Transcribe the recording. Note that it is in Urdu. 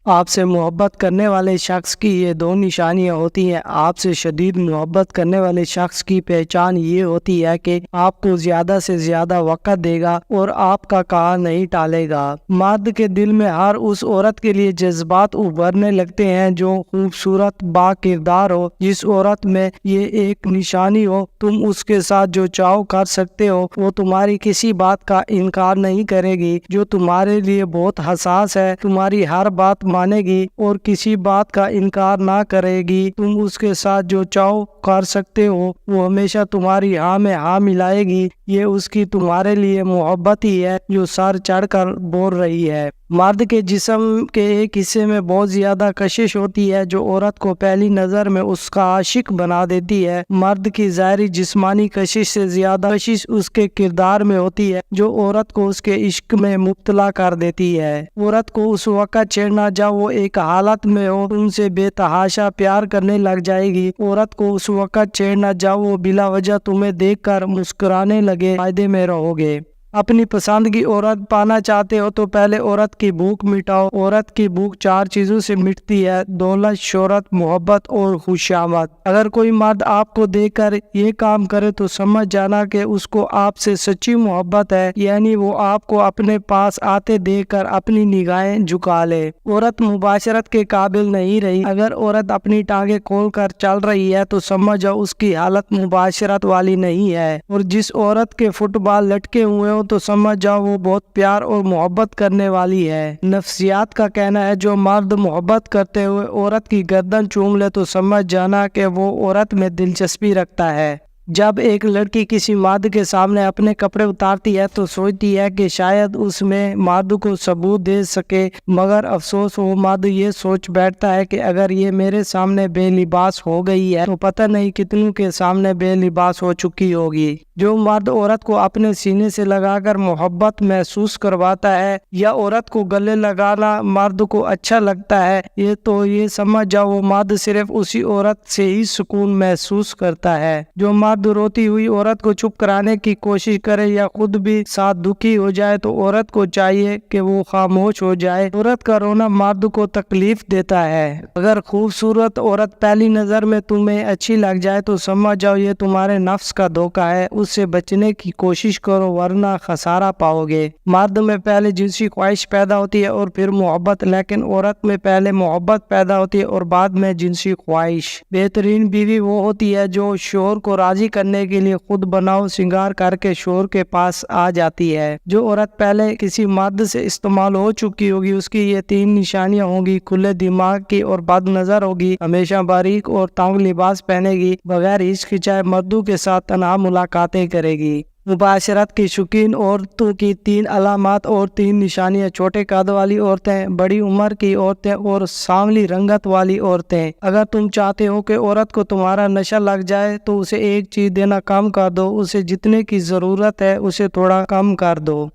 آپ سے محبت کرنے والے شخص کی یہ دو نشانیاں ہوتی ہیں۔ آپ سے شدید محبت کرنے والے شخص کی پہچان یہ ہوتی ہے کہ آپ کو زیادہ سے زیادہ وقت دے گا اور آپ کا کہا نہیں ٹالے گا۔ مرد کے دل میں ہر اس عورت کے لیے جذبات ابھرنے لگتے ہیں جو خوبصورت با کردار ہو۔ جس عورت میں یہ ایک نشانی ہو، تم اس کے ساتھ جو چاہو کر سکتے ہو، وہ تمہاری کسی بات کا انکار نہیں کرے گی، جو تمہارے لیے بہت حساس ہے، تمہاری ہر بات مانے گی اور کسی بات کا انکار نہ کرے گی۔ تم اس کے ساتھ جو چاہو کر سکتے ہو، وہ ہمیشہ تمہاری ہاں میں ہاں ملائے گی۔ یہ اس کی تمہارے لیے محبت ہی ہے جو سر چڑھ کر بول رہی ہے۔ مرد کے جسم کے ایک حصے میں بہت زیادہ کشش ہوتی ہے جو عورت کو پہلی نظر میں اس کا عاشق بنا دیتی ہے۔ مرد کی ظاہری جسمانی کشش سے زیادہ کشش اس کے کردار میں ہوتی ہے جو عورت کو اس کے عشق میں مبتلا کر دیتی ہے۔ عورت کو اس وقت چھیڑنا جب وہ ایک حالت میں ہو، تم سے بے تحاشا پیار کرنے لگ جائے گی۔ عورت کو اس وقت چھیڑنا جب وہ بلا وجہ تمہیں دیکھ کر مسکرانے لگے، فائدے میں رہو گے۔ اپنی پسند کی عورت پانا چاہتے ہو تو پہلے عورت کی بھوک مٹاؤ۔ عورت کی بھوک 4 چیزوں سے مٹتی ہے: دولت، شہرت، محبت اور خوشامد۔ اگر کوئی مرد آپ کو دیکھ کر یہ کام کرے تو سمجھ جانا کہ اس کو آپ سے سچی محبت ہے، یعنی وہ آپ کو اپنے پاس آتے دیکھ کر اپنی نگاہیں جھکا لے۔ عورت مباشرت کے قابل نہیں رہی۔ اگر عورت اپنی ٹانگیں کھول کر چل رہی ہے تو سمجھ جاؤ اس کی حالت مباشرت والی نہیں ہے، اور جس عورت کے فٹ بال لٹکے ہوئے ہو تو سمجھ جاؤ وہ بہت پیار اور محبت کرنے والی ہے۔ نفسیات کا کہنا ہے جو مرد محبت کرتے ہوئے عورت کی گردن چوم لے تو سمجھ جانا کہ وہ عورت میں دلچسپی رکھتا ہے۔ جب ایک لڑکی کسی مرد کے سامنے اپنے کپڑے اتارتی ہے تو سوچتی ہے کہ شاید اس میں مرد کو ثبوت دے سکے، مگر افسوس وہ مرد یہ سوچ بیٹھتا ہے کہ اگر یہ میرے سامنے بے لباس ہو گئی ہے تو پتہ نہیں کتنوں کے سامنے بے لباس ہو چکی ہوگی۔ جو مرد عورت کو اپنے سینے سے لگا کر محبت محسوس کرواتا ہے یا عورت کو گلے لگانا مرد کو اچھا لگتا ہے، یہ سمجھ جاؤ وہ مرد صرف اسی عورت سے ہی سکون محسوس کرتا ہے۔ جو مرد روتی ہوئی عورت کو چپ کرانے کی کوشش کرے یا خود بھی ساتھ دکھی ہو جائے تو عورت کو چاہیے کہ وہ خاموش ہو جائے۔ عورت کا رونا مرد کو تکلیف دیتا ہے۔ اگر خوبصورت عورت پہلی نظر میں تمہیں اچھی لگ جائے تو سمجھ جاؤ یہ تمہارے نفس کا دھوکہ ہے، اس سے بچنے کی کوشش کرو ورنہ خسارہ پاؤ گے۔ مرد میں پہلے جنسی خواہش پیدا ہوتی ہے اور پھر محبت، لیکن عورت میں پہلے محبت پیدا ہوتی ہے اور بعد میں جنسی خواہش۔ بہترین بیوی وہ ہوتی ہے جو شوہر کو راضی کرنے کے لیے خود بناؤ سنگار کر کے شوہر کے پاس آ جاتی ہے۔ جو عورت پہلے کسی مرد سے استعمال ہو چکی ہوگی اس کی یہ 3 نشانیاں ہوں گی: کھلے دماغ کی اور بد نظر ہوگی، ہمیشہ باریک اور تنگ لباس پہنے گی، بغیر ہچکچائے مردوں کے ساتھ تنہا ملاقاتیں کرے گی۔ مباشرت کی شوقین عورتوں کی 3 علامات اور 3 نشانیاں: چھوٹے قد والی عورتیں، بڑی عمر کی عورتیں اور سانولی رنگت والی عورتیں۔ اگر تم چاہتے ہو کہ عورت کو تمہارا نشہ لگ جائے تو اسے ایک چیز دینا کم کر دو، اسے جتنے کی ضرورت ہے اسے تھوڑا کم کر دو۔